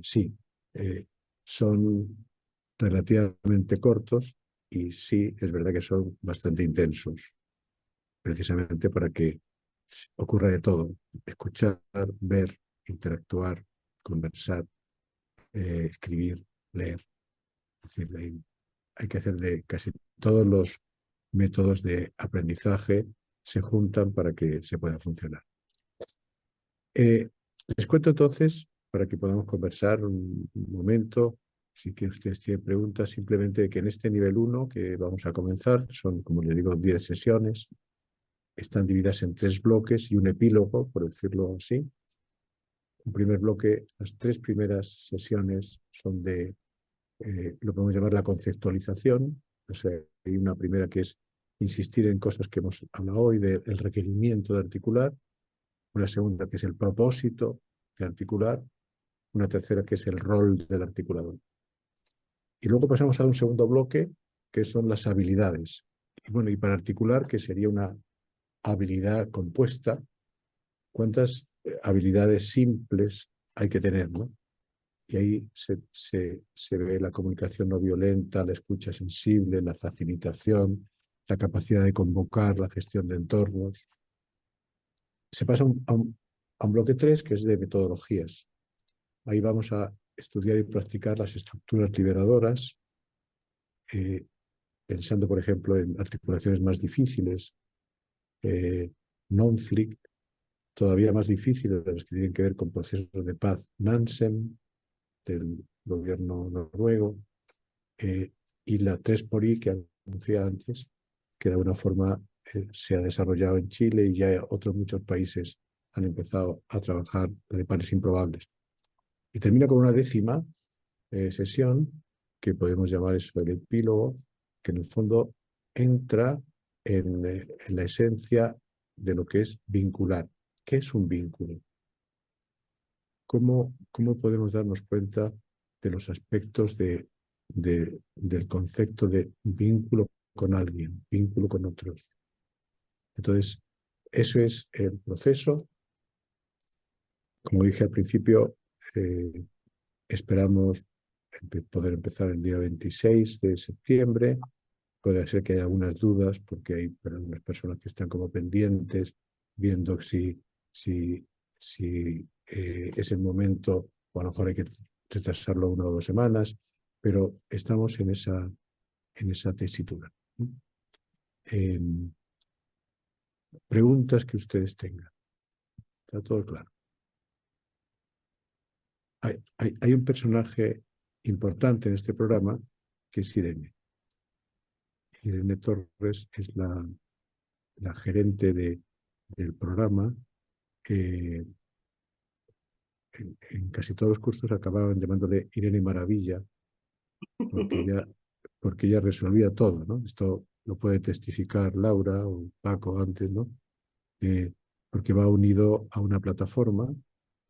sí, son relativamente cortos y sí, es verdad que son bastante intensos, precisamente para que ocurra de todo: escuchar, ver, interactuar, conversar, escribir, leer. Es decir, hay que hacer de casi todos los métodos de aprendizaje se juntan para que se pueda funcionar. Les cuento entonces, para que podamos conversar un momento, si que ustedes tienen preguntas, simplemente que en este nivel 1 que vamos a comenzar, son, como les digo, 10 sesiones, están divididas en 3 bloques y un epílogo, por decirlo así. Un primer bloque, las 3 primeras sesiones son lo podemos llamar la conceptualización. O sea, hay una primera que es insistir en cosas que hemos hablado hoy, del requerimiento de articular; una segunda que es el propósito de articular; una tercera que es el rol del articulador. Y luego pasamos a un segundo bloque, que son las habilidades. Y bueno, y para articular, que sería una habilidad compuesta, ¿cuántas habilidades simples hay que tener, ¿no? Y ahí se ve la comunicación no violenta, la escucha sensible, la facilitación, la capacidad de convocar, la gestión de entornos. Se pasa a un bloque 3, que es de metodologías. Ahí vamos a estudiar y practicar las estructuras liberadoras, pensando, por ejemplo, en articulaciones más difíciles, non-flict, todavía más difíciles, las que tienen que ver con procesos de paz Nansen, del gobierno noruego, y la 3xI que anuncié antes, que de alguna forma se ha desarrollado en Chile y ya otros muchos países han empezado a trabajar la de pares improbables. Y termina con una 10ª sesión que podemos llamar eso el epílogo, que en el fondo entra en la esencia de lo que es vincular. ¿Qué es un vínculo? ¿Cómo podemos darnos cuenta de los aspectos del concepto de vínculo con alguien, vínculo con otros? Entonces, eso es el proceso. Como dije al principio, esperamos poder empezar el día 26 de septiembre. Puede ser que haya algunas dudas porque hay algunas personas que están como pendientes, viendo si es el momento, o a lo mejor hay que retrasarlo 1 o 2 semanas, pero estamos en esa tesitura. Preguntas que ustedes tengan. Está todo claro. Hay un personaje importante en este programa que es Irene. Irene Torres es la gerente del programa. En casi todos los cursos acababan llamándole Irene Maravilla, porque ella resolvía todo, ¿no? Esto lo puede testificar Laura o Paco antes, ¿no? Porque va unido a una plataforma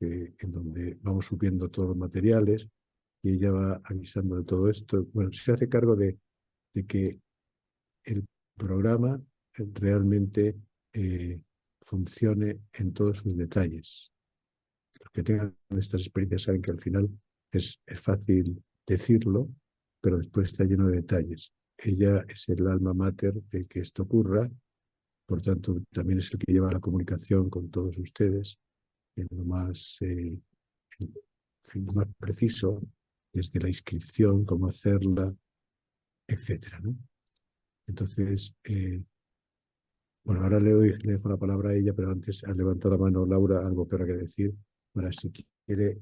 en donde vamos subiendo todos los materiales y ella va avisando de todo esto. Bueno, se hace cargo de que el programa realmente funcione en todos sus detalles. Los que tengan estas experiencias saben que al final es fácil decirlo, pero después está lleno de detalles. Ella es el alma mater de que esto ocurra, por tanto también es el que lleva la comunicación con todos ustedes en lo más, lo más preciso, desde la inscripción, cómo hacerla, etcétera, ¿no? Entonces, bueno, ahora le dejo la palabra a ella, pero antes ha levantado la mano Laura, algo que decir, para si quiere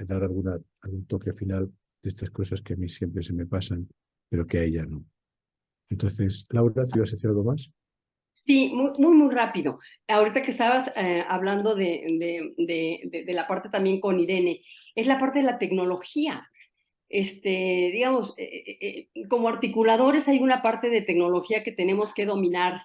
dar algún toque final de estas cosas que a mí siempre se me pasan, pero que a ella no. Entonces, Laura, ¿tú ibas a decir algo más? Sí, muy rápido. Ahorita que estabas hablando de la parte también con Irene, es la parte de la tecnología. Digamos, como articuladores hay una parte de tecnología que tenemos que dominar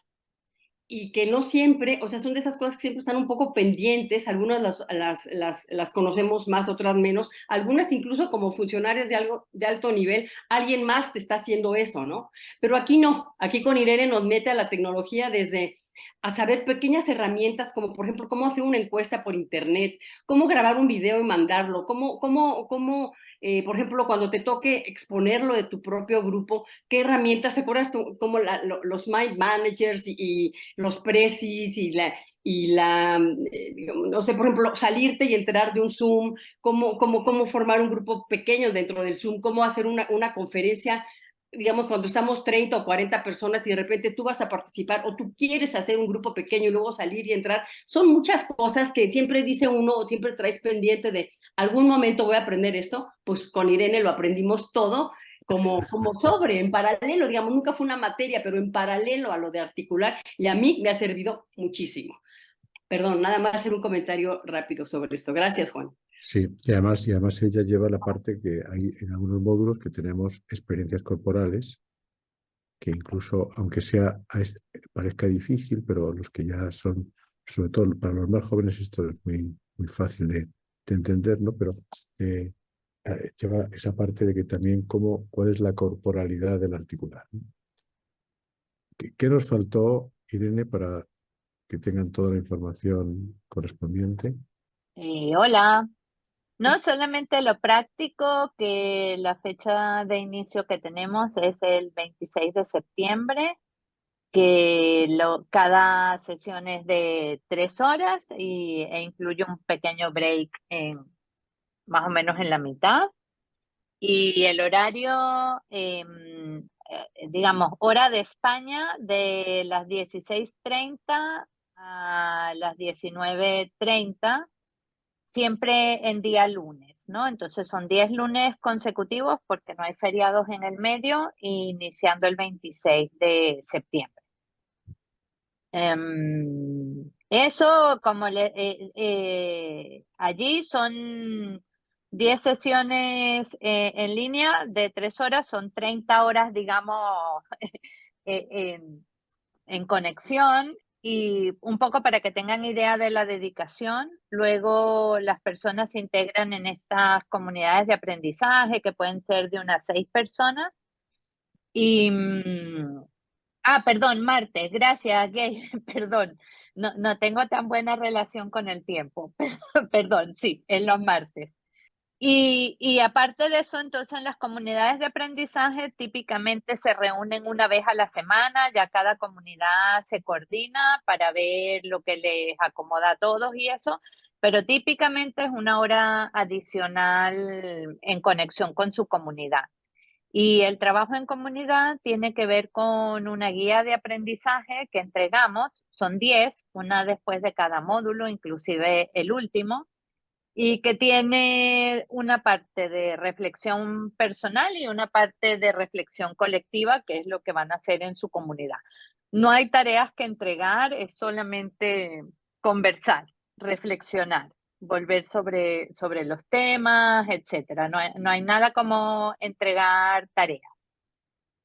y que no siempre, o sea, son de esas cosas que siempre están un poco pendientes, algunas las conocemos más, otras menos, algunas incluso como funcionarios de alto nivel, alguien más te está haciendo eso, ¿no? Pero aquí no, aquí con Irene nos mete a la tecnología desde a saber pequeñas herramientas como por ejemplo cómo hacer una encuesta por internet, cómo grabar un video y mandarlo, por ejemplo, cuando te toque exponerlo de tu propio grupo, ¿qué herramientas? ¿Te acuerdas tú, como los Mind Managers y los Precis no sé, por ejemplo, salirte y enterar de un Zoom, cómo formar un grupo pequeño dentro del Zoom, cómo hacer una conferencia, digamos, cuando estamos 30 o 40 personas y de repente tú vas a participar o tú quieres hacer un grupo pequeño y luego salir y entrar, son muchas cosas que siempre dice uno o siempre traes pendiente de algún momento voy a aprender esto, pues con Irene lo aprendimos todo como en paralelo, digamos, nunca fue una materia, pero en paralelo a lo de articular y a mí me ha servido muchísimo. Perdón, nada más hacer un comentario rápido sobre esto. Gracias, Juan. Sí, y además ella lleva la parte que hay en algunos módulos que tenemos experiencias corporales, que incluso, aunque parezca difícil, pero los que ya son, sobre todo para los más jóvenes, esto es muy fácil de entender, ¿no? Pero lleva esa parte de que también cuál es la corporalidad del articular, ¿no? ¿Qué nos faltó, Irene, para que tengan toda la información correspondiente? Hola. No solamente lo práctico, que la fecha de inicio que tenemos es el 26 de septiembre, que cada sesión es de 3 horas e incluye un pequeño break más o menos en la mitad. Y el horario, digamos, hora de España, de las 16:30 a las 19:30, siempre en día lunes, ¿no? Entonces son 10 lunes consecutivos porque no hay feriados en el medio, iniciando el 26 de septiembre. Eso, allí son 10 sesiones en línea de 3 horas, son 30 horas, digamos, eh, en, en conexión y un poco para que tengan idea de la dedicación. Luego las personas se integran en estas comunidades de aprendizaje que pueden ser de unas 6 personas y, perdón, martes, gracias, Gay, perdón, no tengo tan buena relación con el tiempo, perdón, sí, en los martes. Y aparte de eso, entonces en las comunidades de aprendizaje típicamente se reúnen una vez a la semana, ya cada comunidad se coordina para ver lo que les acomoda a todos y eso, pero típicamente es una hora adicional en conexión con su comunidad. Y el trabajo en comunidad tiene que ver con una guía de aprendizaje que entregamos, son 10, una después de cada módulo, inclusive el último, y que tiene una parte de reflexión personal y una parte de reflexión colectiva, que es lo que van a hacer en su comunidad. No hay tareas que entregar, es solamente conversar, reflexionar, volver sobre los temas, etcétera. No hay nada como entregar tareas.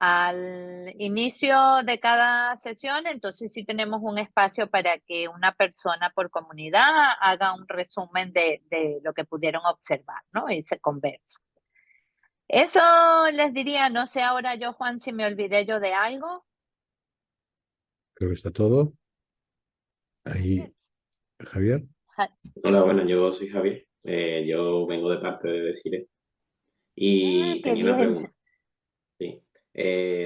Al inicio de cada sesión, entonces sí tenemos un espacio para que una persona por comunidad haga un resumen de lo que pudieron observar, ¿no? Y se conversa. Eso les diría, no sé ahora yo, Juan, si me olvidé yo de algo. Creo que está todo. Ahí, Javier. Hola, bueno, yo soy Javier. Yo vengo de parte de Desire y Qué tenía una bien. pregunta. Sí.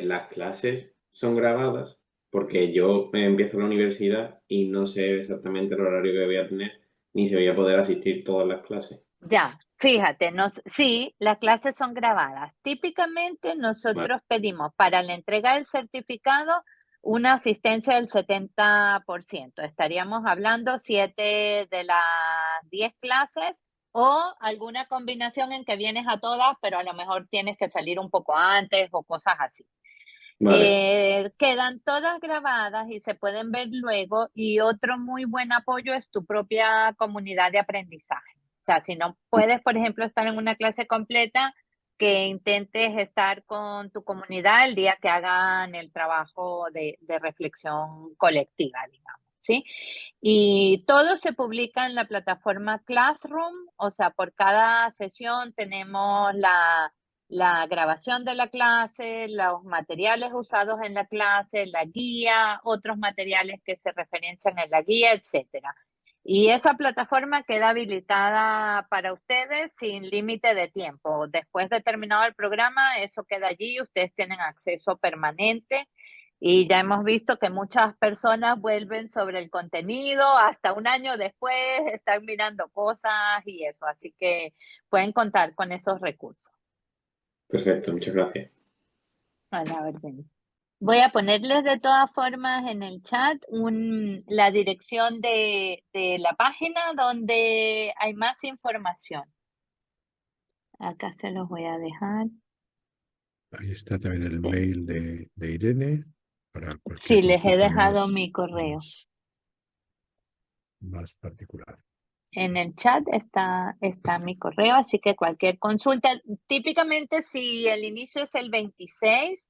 Las clases son grabadas porque yo empiezo la universidad y no sé exactamente el horario que voy a tener ni si voy a poder asistir todas las clases. Ya, fíjate, sí, las clases son grabadas. Típicamente nosotros pedimos para la entrega del certificado una asistencia del 70%. Estaríamos hablando 7 de las 10 clases o alguna combinación en que vienes a todas, pero a lo mejor tienes que salir un poco antes o cosas así. Vale. Quedan todas grabadas y se pueden ver luego. Y otro muy buen apoyo es tu propia comunidad de aprendizaje. O sea, si no puedes, por ejemplo, estar en una clase completa, que intentes estar con tu comunidad el día que hagan el trabajo de reflexión colectiva, digamos, ¿sí? Y todo se publica en la plataforma Classroom, o sea, por cada sesión tenemos la grabación de la clase, los materiales usados en la clase, la guía, otros materiales que se referencian en la guía, etcétera. Y esa plataforma queda habilitada para ustedes sin límite de tiempo. Después de terminado el programa, eso queda allí, ustedes tienen acceso permanente y ya hemos visto que muchas personas vuelven sobre el contenido, hasta un año después están mirando cosas y eso, así que pueden contar con esos recursos. Perfecto, muchas gracias. Bueno, a ver, ven. Voy a ponerles de todas formas en el chat la dirección de la página donde hay más información. Acá se los voy a dejar. Ahí está también el mail de Irene para cualquier Sí, les he consulta dejado mi correo. más particular. En el chat está mi correo, así que cualquier consulta, típicamente si el inicio es el 26,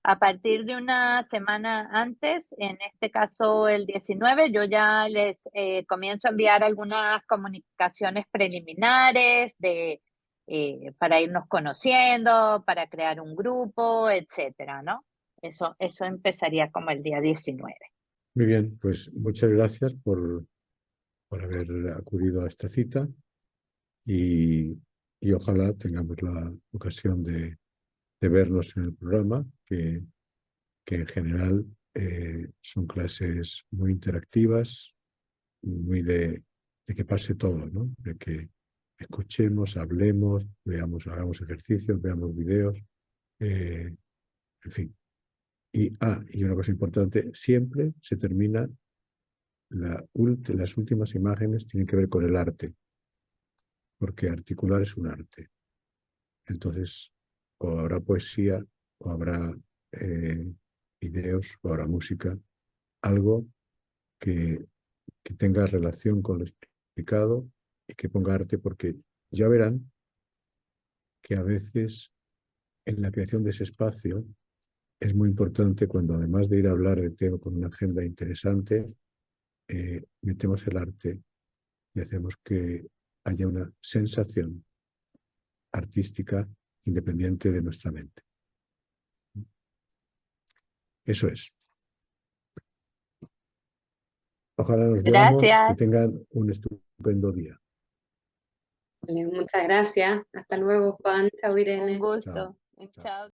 a partir de una semana antes, en este caso el 19, yo ya les comienzo a enviar algunas comunicaciones preliminares para irnos conociendo, para crear un grupo, etcétera, ¿no? Eso empezaría como el día 19. Muy bien, pues muchas gracias por haber acudido a esta cita y ojalá tengamos la ocasión de vernos en el programa, que en general son clases muy interactivas, muy de que pase todo, ¿no? De que escuchemos, hablemos, veamos, hagamos ejercicios, veamos videos, en fin. Y una cosa importante, siempre se termina, las últimas imágenes tienen que ver con el arte, porque articular es un arte. Entonces, o habrá poesía, o habrá videos, o habrá música, algo que que tenga relación con lo explicado y que ponga arte, porque ya verán que a veces en la creación de ese espacio es muy importante cuando, además de ir a hablar de tema con una agenda interesante, metemos el arte y hacemos que haya una sensación artística independiente de nuestra mente. Eso es. Ojalá nos veamos, que Gracias. tengan un estupendo día. Vale, muchas gracias. Hasta luego, Juan. Chao, Irene. Un gusto. Chao. Chao.